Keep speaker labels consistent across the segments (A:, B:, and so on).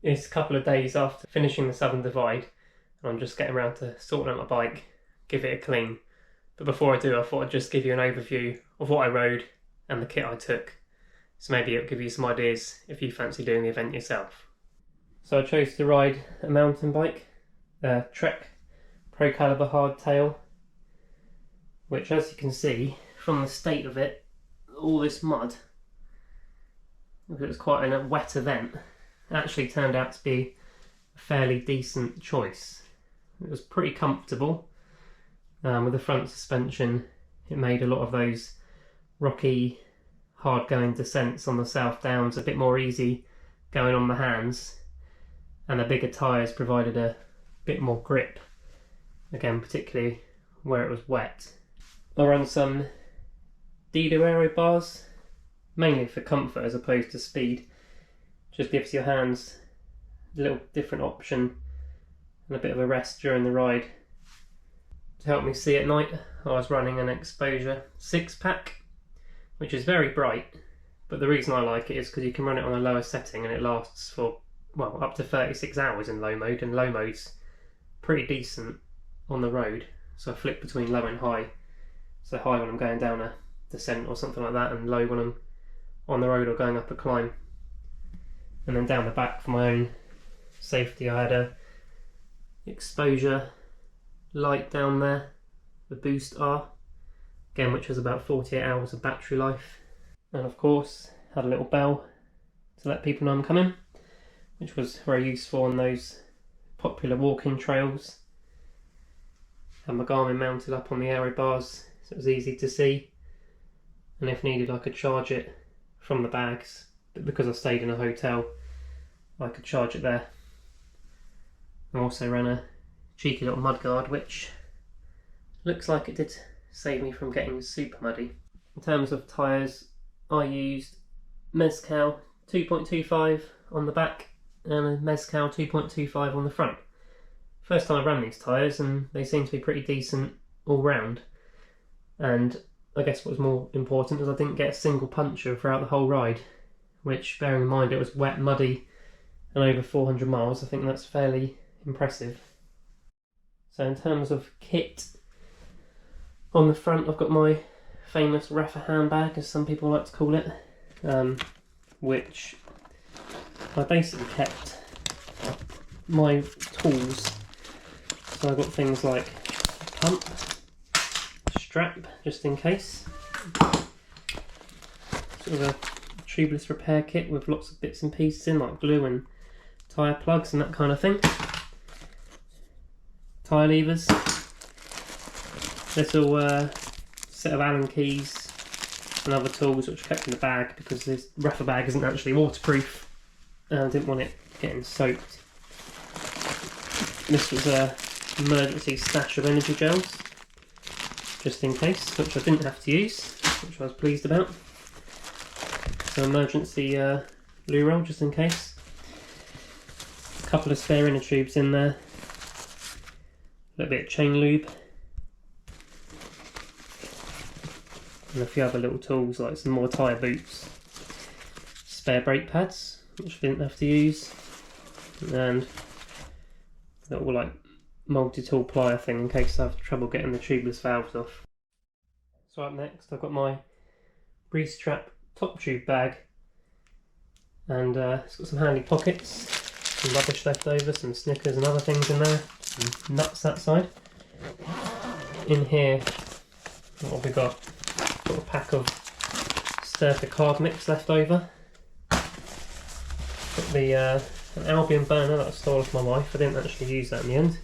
A: It's a couple of days after finishing the Southern Divide and I'm just getting around to sorting out my bike, give it a clean. But before I do, I thought I'd just give you an overview of what I rode and the kit I took. So maybe it'll give you some ideas if you fancy doing the event yourself. So I chose to ride a mountain bike, a Trek Procaliber hardtail, which, as you can see from the state of it, all this mud, because it was quite a wet event, actually turned out to be a fairly decent choice. It was pretty comfortable. With the front suspension, it made a lot of those rocky, hard-going descents on the South Downs a bit more easy going on the hands, and the bigger tyres provided a bit more grip, again particularly where it was wet. I ran some Deda aerobars, mainly for comfort as opposed to speed. Just gives your hands a little different option and a bit of a rest during the ride. To help me see at night, I was running an exposure 6-pack, which is very bright, but the reason I like it is because you can run it on a lower setting and it lasts for, well, up to 36 hours in low mode, and low mode's pretty decent on the road. So I flick between low and high. So high when I'm going down a descent or something like that, and low when I'm on the road or going up a climb. And then down the back, for my own safety, I had a exposure light down there, the BoostR, again, which has about 48 hours of battery life. And of course had a little bell to let people know I'm coming, which was very useful on those popular walking trails. Had my Garmin mounted up on the aerobars so it was easy to see, and if needed I could charge it from the bags, but because I stayed in a hotel I could charge it there. I also ran a cheeky little mudguard, which looks like it did save me from getting super muddy. In terms of tyres, I used Mezcal 2.25 on the back and a Mezcal 2.25 on the front. First time I ran these tyres and they seem to be pretty decent all round. And I guess what was more important is I didn't get a single puncture throughout the whole ride, which, bearing in mind it was wet, muddy and over 400 miles, I think that's fairly impressive. So in terms of kit, on the front I've got my famous Rapha handbag, as some people like to call it, which I basically kept my tools. So I've got things like pump, strap, just in case, sort of a tubeless repair kit with lots of bits and pieces in, like glue and tyre plugs and that kind of thing, tyre levers, little set of Allen keys and other tools which are kept in the bag because this Rapha bag isn't actually waterproof and I didn't want it getting soaked. This was a emergency stash of energy gels, just in case, which I didn't have to use, which I was pleased about. So emergency loo roll, just in case. A couple of spare inner tubes in there. A little bit of chain lube. And a few other little tools, like some more tyre boots. Spare brake pads, which I didn't have to use. And a little, like, multi-tool plier thing in case I have trouble getting the tubeless valves off. So up next I've got my Restrap top tube bag, and it's got some handy pockets, some rubbish left over, some Snickers and other things in there, some nuts that side. In here, what have we got? Got a pack of Stirka carb mix left over. Got the an Albion burner that I stole off my wife. I didn't actually use that in the end.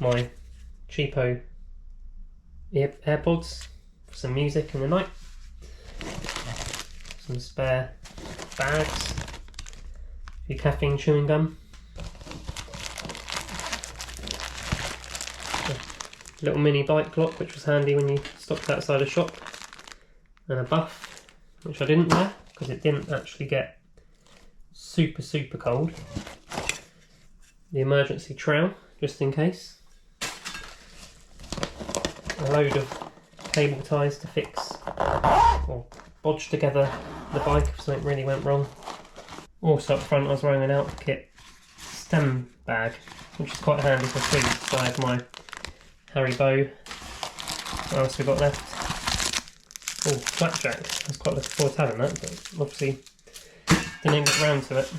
A: My cheapo AirPods for some music in the night. Some spare bags. A few caffeine chewing gum. A little mini bike clock, which was handy when you stopped outside a shop. And a buff, which I didn't wear because it didn't actually get super cold. The emergency trowel, just in case. A load of cable ties to fix or bodge together the bike if something really went wrong. Also up front I was wearing an Alpkit stem bag, which is quite handy for food. So I had my Haribo. What else we got left? Oh, flapjack. I was quite looking forward to having that, but obviously didn't get round to it.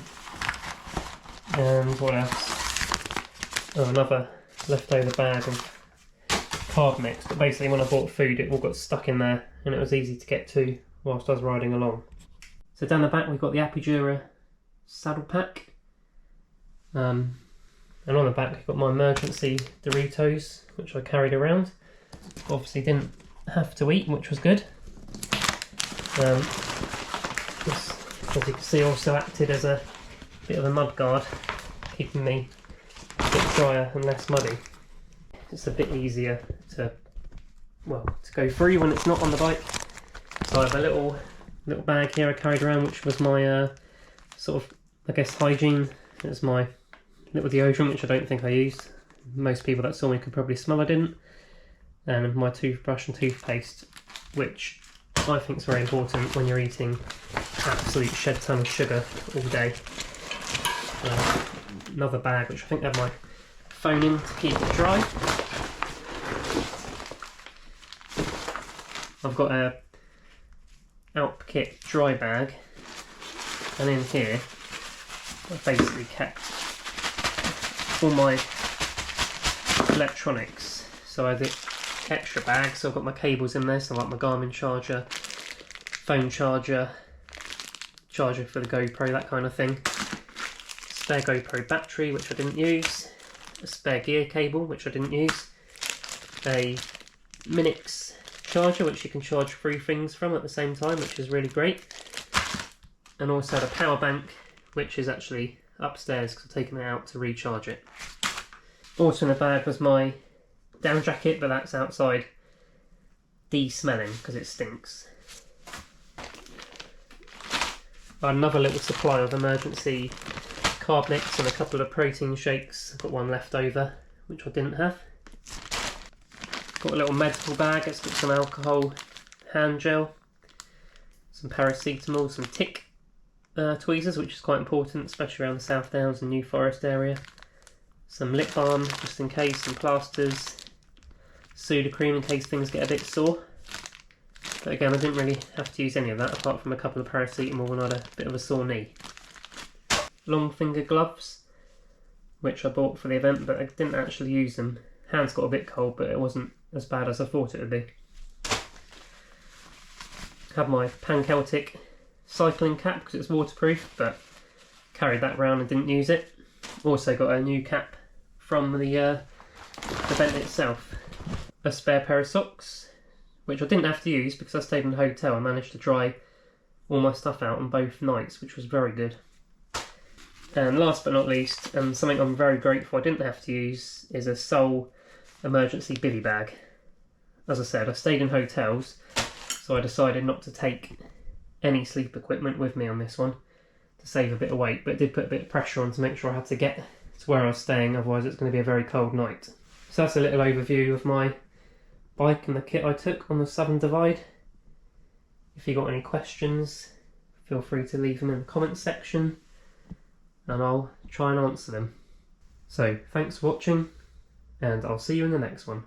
A: And what else? Oh, another leftover bag of carb mix. But basically when I bought food it all got stuck in there and it was easy to get to whilst I was riding along. So down the back we've got the Apidura saddle pack. And on the back we've got my emergency Doritos, which I carried around. Obviously didn't have to eat, which was good. This, as you can see, also acted as a bit of a mud guard, keeping me a bit drier and less muddy. It's a bit easier to go through when it's not on the bike. So I have a little bag here I carried around, which was my sort of, I guess, hygiene. It was my little deodorant, which I don't think I used. Most people that saw me could probably smell I didn't. And my toothbrush and toothpaste, which I think is very important when you're eating absolute shed ton of sugar all day. Another bag which I think had my phone in to keep it dry. I've got a Alpkit dry bag, and in here I've basically kept all my electronics. So I did extra bag, so I've got my cables in there, so like my Garmin charger, phone charger, charger for the GoPro, that kind of thing. Spare GoPro battery, which I didn't use. A spare gear cable, which I didn't use. A Minix charger, which you can charge 3 things from at the same time, which is really great. And also the power bank, which is actually upstairs because I've taken it out to recharge it. Also in the bag was my down jacket, but that's outside de-smelling because it stinks. Another little supply of emergency carb mix and a couple of protein shakes. I've got one left over, which I didn't have. Got a little medical bag. It's got some alcohol, hand gel, some paracetamol, some tick tweezers, which is quite important, especially around the South Downs and New Forest area. Some lip balm, just in case, some plasters, Sudocrem in case things get a bit sore. But again, I didn't really have to use any of that apart from a couple of paracetamol when I had a bit of a sore knee. Long finger gloves, which I bought for the event, but I didn't actually use them. Hands got a bit cold, but it wasn't as bad as I thought it would be. Had my Pan-Celtic cycling cap because it's waterproof, but carried that around and didn't use it. Also got a new cap from the event itself. A spare pair of socks, which I didn't have to use because I stayed in a hotel and managed to dry all my stuff out on both nights, which was very good. And last but not least, and something I'm very grateful I didn't have to use, is a sole emergency bivvy bag. As I said, I stayed in hotels, so I decided not to take any sleep equipment with me on this one to save a bit of weight, but it did put a bit of pressure on to make sure I had to get to where I was staying, otherwise it's going to be a very cold night. So that's a little overview of my bike and the kit I took on the Southern Divide. If you got any questions, feel free to leave them in the comments section and I'll try and answer them. So thanks for watching, and I'll see you in the next one.